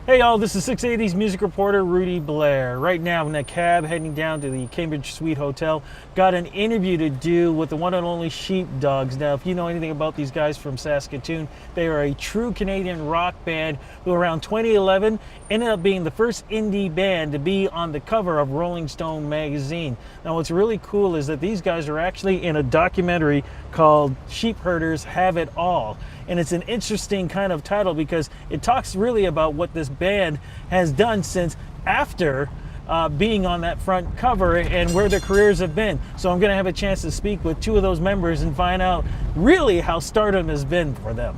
Hey y'all, this is 680's music reporter Rudy Blair. Right now I'm in a cab heading down to the Cambridge Suite Hotel. Got an interview to do with the one and only Sheepdogs. Now, if you know anything about these guys from Saskatoon, they are a true Canadian rock band who around 2011 ended up being the first indie band to be on the cover of Rolling Stone magazine. Now, what's really cool is that these guys are actually in a documentary called Sheep Herders Have It All. And it's an interesting kind of title because it talks really about what this band has done since after being on that front cover and where their careers have been. So I'm going to have a chance to speak with two of those members and find out really how stardom has been for them.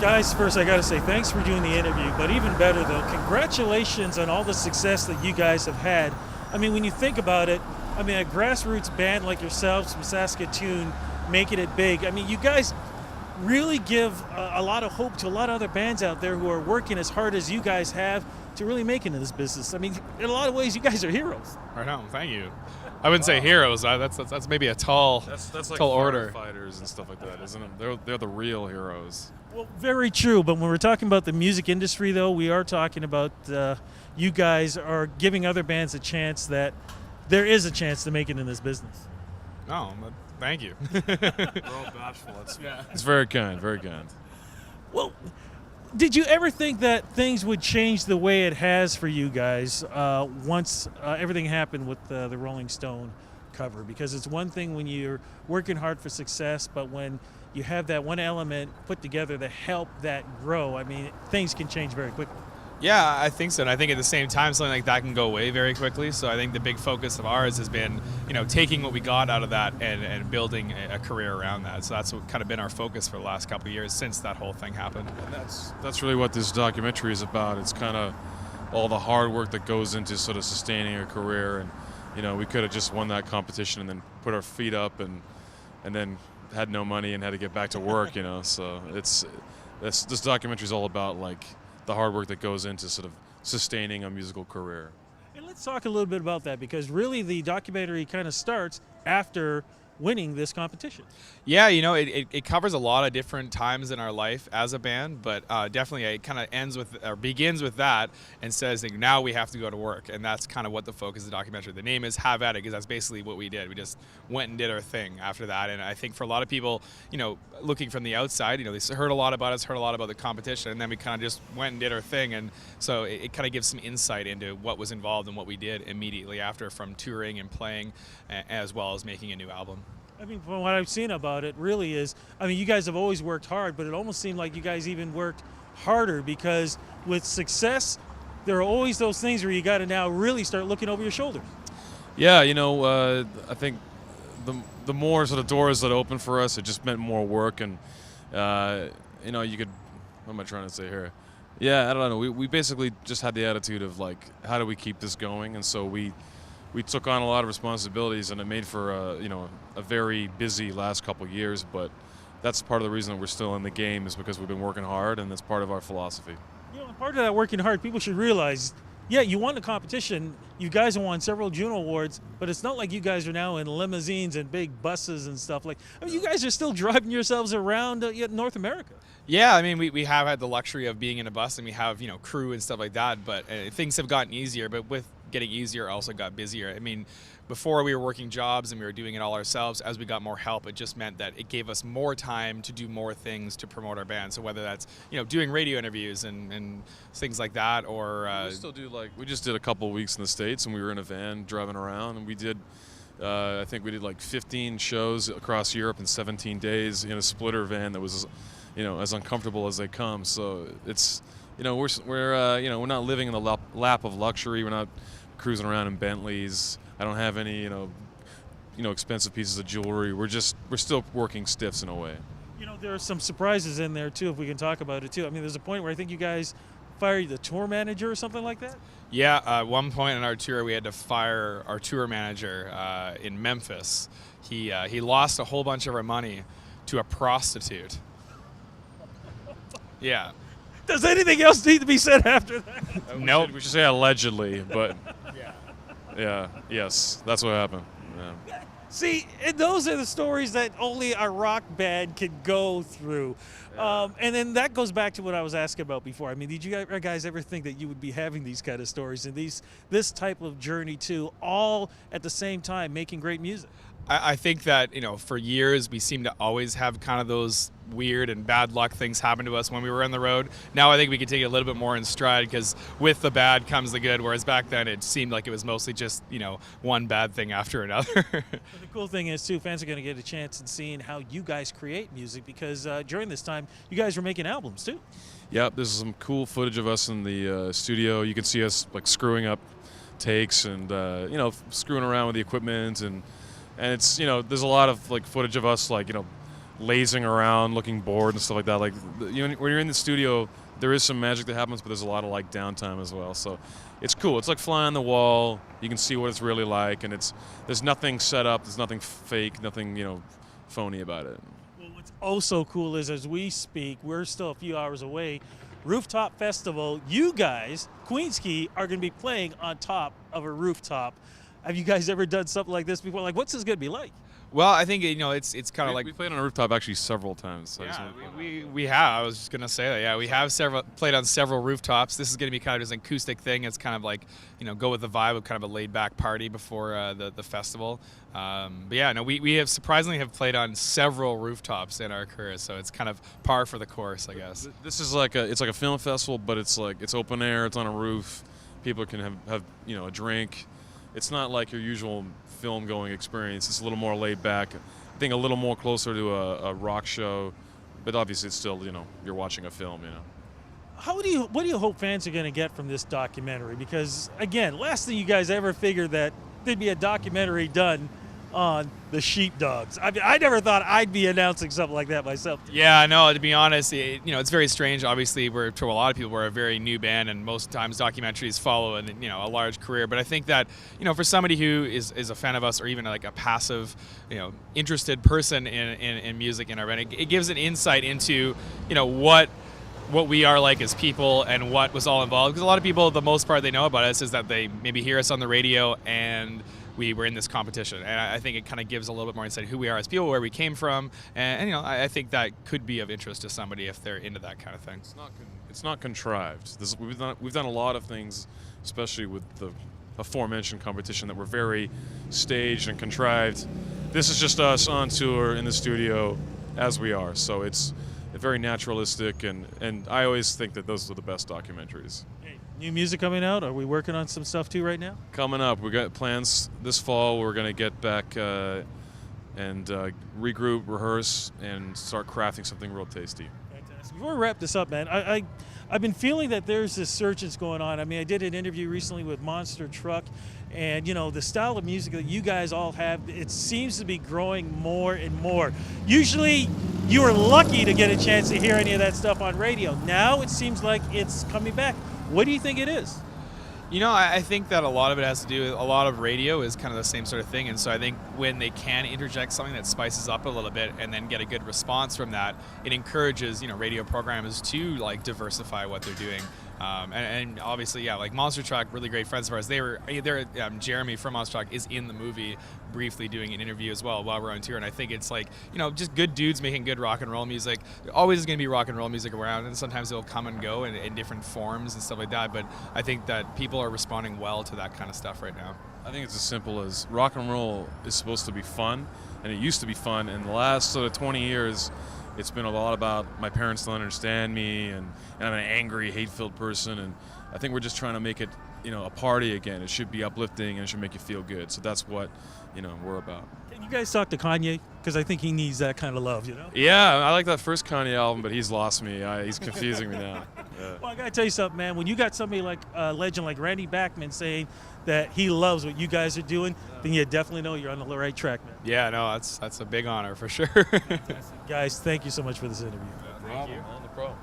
Guys, first I got to say thanks for doing the interview, but even better though, congratulations on all the success that you guys have had. I mean, when you think about it, I mean, a grassroots band like yourselves from Saskatoon making it big. I mean, you guys really give a lot of hope to a lot of other bands out there who are working as hard as you guys have to really make it in this business. I mean, in a lot of ways, you guys are heroes. Right on, thank you. I wouldn't say heroes. That's maybe a tall, that's like tall order. Firefighters and stuff like that, isn't it? They're the real heroes. Well, very true. But when we're talking about the music industry, though, we are talking about you guys are giving other bands a chance that there is a chance to make it in this business. No, thank you. We're all bashful. It's very kind, very kind. Well, did you ever think that things would change the way it has for you guys once everything happened with the Rolling Stone cover? Because it's one thing when you're working hard for success, but when you have that one element put together to help that grow, I mean, things can change very quickly. Yeah, I think so. And I think at the same time, something like that can go away very quickly. So I think the big focus of ours has been, taking what we got out of that and building a career around that. So that's what kind of been our focus for the last couple of years since that whole thing happened. And that's really what this documentary is about. It's kind of all the hard work that goes into sort of sustaining a career. And, we could have just won that competition and then put our feet up and then had no money and had to get back to work, So this documentary is all about, like, the hard work that goes into sort of sustaining a musical career. And let's talk a little bit about that, because really the documentary kind of starts after winning this competition. Yeah, it covers a lot of different times in our life as a band, but definitely it kind of begins with that and says that now we have to go to work, and that's kind of what the focus of the documentary. The name is Have At It because that's basically what we did. We just went and did our thing after that, and I think for a lot of people, looking from the outside, they heard a lot about us, heard a lot about the competition, and then we kind of just went and did our thing, and so it kind of gives some insight into what was involved and what we did immediately after, from touring and playing, as well as making a new album. I mean, from what I've seen about it, really is, you guys have always worked hard, but it almost seemed like you guys even worked harder, because with success, there are always those things where you got to now really start looking over your shoulders. Yeah, I think the more sort of doors that open for us, it just meant more work, and you could. What am I trying to say here? Yeah, I don't know. We basically just had the attitude of, like, how do we keep this going, and so we took on a lot of responsibilities, and it made for a very busy last couple of years. But that's part of the reason that we're still in the game, is because we've been working hard, and that's part of our philosophy. Part of that working hard, people should realize, yeah, you won the competition. You guys have won several Juno Awards, but it's not like you guys are now in limousines and big buses and stuff. You guys are still driving yourselves around North America. Yeah, I mean, we have had the luxury of being in a bus, and we have, crew and stuff like that, but things have gotten easier, but with getting easier also got busier. I mean, before we were working jobs and we were doing it all ourselves. As we got more help, it just meant that it gave us more time to do more things to promote our band. So whether that's, doing radio interviews and things like that, or we still do, we just did a couple of weeks in the States, and we were in a van driving around, and we did I think we did 15 shows across Europe in 17 days in a splitter van that was as uncomfortable as they come. So it's we're not living in the lap of luxury. We're not cruising around in Bentleys. I don't have any expensive pieces of jewelry. We're still working stiffs in a way. There are some surprises in there too, if we can talk about it too. I mean, there's a point where I think you guys fired the tour manager or something like that. Yeah, at one point in our tour, we had to fire our tour manager in Memphis. He lost a whole bunch of our money to a prostitute. Yeah. Does anything else need to be said after that? Nope. We should say allegedly, but yes, that's what happened. Yeah. See, and those are the stories that only a rock band can go through. And then that goes back to what I was asking about before. I mean, did you guys ever think that you would be having these kind of stories and this type of journey too, all at the same time, making great music? I think that, for years we seem to always have kind of those weird and bad luck things happen to us when we were on the road. Now I think we can take it a little bit more in stride, because with the bad comes the good, whereas back then it seemed like it was mostly just, one bad thing after another. But the cool thing is too, fans are going to get a chance in seeing how you guys create music, because during this time you guys were making albums too. Yep, this is some cool footage of us in the studio. You can see us like screwing up takes and screwing around with the equipment, and it's there's a lot of like footage of us like lazing around, looking bored and stuff like that. Like when you're in the studio, there is some magic that happens, but there's a lot of like downtime as well. So it's cool. It's like fly on the wall. You can see what it's really like, and there's nothing set up. There's nothing fake. Nothing phony about it. Well, what's also cool is as we speak, we're still a few hours away. Rooftop Festival. You guys, Queens Key, are going to be playing on top of a rooftop. Have you guys ever done something like this before? Like, what's this going to be like? Well, I think it's kind of like we played on a rooftop actually several times. So yeah, we have. I was just gonna say that. Yeah, we have played on several rooftops. This is gonna be kind of just an acoustic thing. It's kind of like go with the vibe of kind of a laid back party before the festival. But yeah, no, we have surprisingly played on several rooftops in our career, so it's kind of par for the course, I guess. This is like a film festival, but it's open air. It's on a roof. People can have a drink. It's not like your usual film going experience. It's a little more laid back. I think a little more closer to a rock show, but obviously it's still you're watching a film. What do you hope fans are going to get from this documentary? Because again, last thing you guys ever figured that there'd be a documentary done on the Sheepdogs. I mean, I never thought I'd be announcing something like that myself. Yeah, no, to be honest, it's very strange. Obviously, to a lot of people, we're a very new band, and most times documentaries follow a large career. But I think that, for somebody who is a fan of us, or even like a passive, interested person in music in our band, it gives an insight into, what we are like as people and what was all involved. Because a lot of people, the most part they know about us is that they maybe hear us on the radio and we were in this competition, and I think it kind of gives a little bit more insight who we are as people, where we came from, and I think that could be of interest to somebody if they're into that kind of thing. It's not contrived. We've done a lot of things, especially with the aforementioned competition, that were very staged and contrived. This is just us on tour in the studio as we are, so it's very naturalistic, and I always think that those are the best documentaries. New music coming out? Are we working on some stuff too right now? Coming up. We got plans this fall. We're going to get back and regroup, rehearse, and start crafting something real tasty. Fantastic. Before we wrap this up, man, I've been feeling that there's this surge going on. I mean, I did an interview recently with Monster Truck, and the style of music that you guys all have, it seems to be growing more and more. Usually you were lucky to get a chance to hear any of that stuff on radio. Now it seems like it's coming back. What do you think it is? I think that a lot of it has to do with a lot of radio is kind of the same sort of thing. And so I think when they can interject something that spices up a little bit and then get a good response from that, it encourages, radio programmers to like diversify what they're doing. And obviously, yeah, like Monster Truck, really great friends of ours. Jeremy from Monster Truck is in the movie briefly doing an interview as well while we're on tour. And I think it's like, just good dudes making good rock and roll music. There always is going to be rock and roll music around, and sometimes it'll come and go in different forms and stuff like that. But I think that people are responding well to that kind of stuff right now. I think it's as simple as rock and roll is supposed to be fun, and it used to be fun. In the last sort of 20 years, it's been a lot about my parents don't understand me, and I'm an angry, hate-filled person, and I think we're just trying to make it, a party again. It should be uplifting, and it should make you feel good. So that's what, we're about. Can you guys talk to Kanye? Because I think he needs that kind of love, Yeah, I like that first Kanye album, but he's lost me. He's confusing me now. Yeah. Well, I got to tell you something, man. When you got somebody like a legend like Randy Bachman saying that he loves what you guys are doing, then you definitely know you're on the right track, man. Yeah, no, that's a big honor for sure. Guys, thank you so much for this interview. Thank you. No problem.